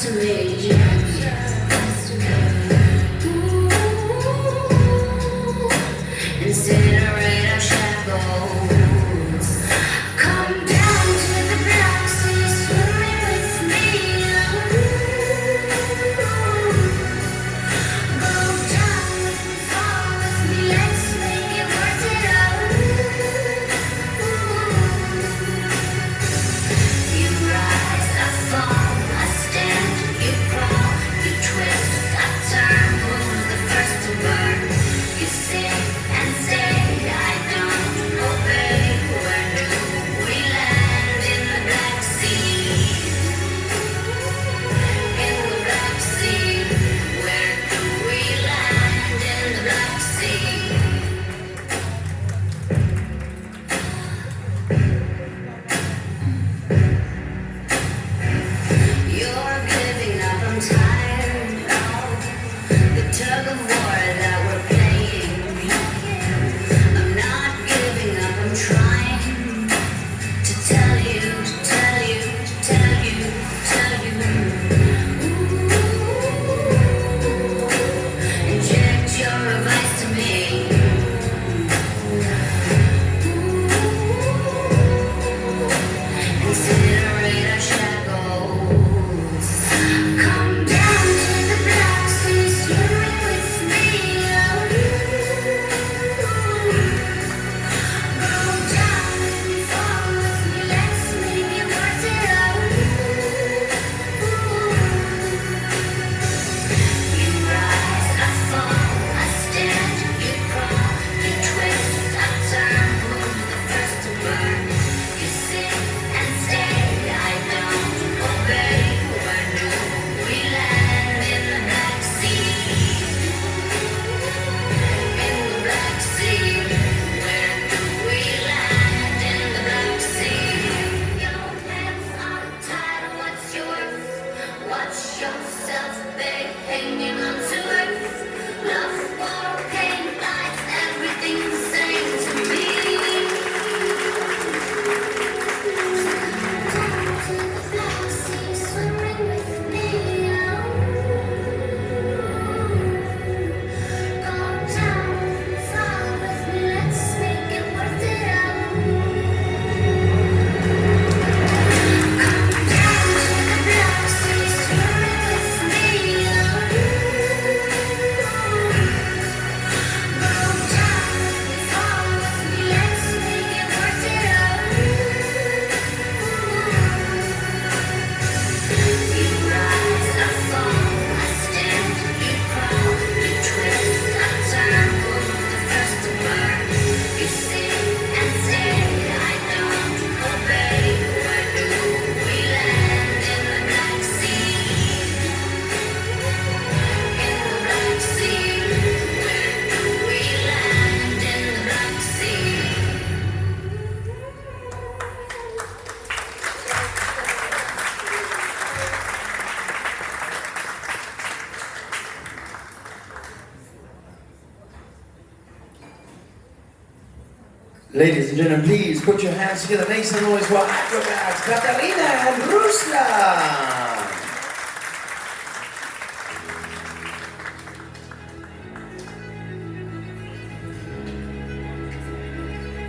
to me. Incinerate our shackles. Come down to the black sea, swimming with me. Go down with me, fall with me, let's make it worth it out. You rise, I fall, I stand, you crawl, you twist, I turn, who's the first to burn? You sing and say, I don't obey. Where do we land? In the Black Sea? In the Black Sea. Where do we land? In the Black Sea. You're giving up, I'm tired of the tug of war that we're playing. I'm not giving up, I'm trying to tell you, to tell you, to tell you, tell you. Inject your advice to me. Incinerate our shackles. Come down to the Black Sea, swimming with me. Go down with me, fall with me, let's make it worth it out. You rise, I fall, I stand, you crawl, you twist, I turn, who's the first to burn? You sing and say, I don't obey. Where do we land? In the Black Sea. In the Black Sea. Where do we land? In the Black Sea. Your hands are tied, what's yours? Watch yourself, babe, hanging on to earth. Love, war, pain, life, everything the same to me. Down to the Black Sea, swimming with me. Go down with me, fall with me, let's make it worth it out. Come down to the Black Sea, swimming with me. Go down with me, fall with me, let's make it worth it out. You rise, I fall, I stand, you crawl, you twist, I turn, who's the first to burn? You sing and say, I don't obey. Where do we land? In the Black Sea. In the Black Sea. Where do we land? In the Black Sea. Ladies and gentlemen, please put your hands together. Make some noise for Acrobats, Catalina and Ruslan.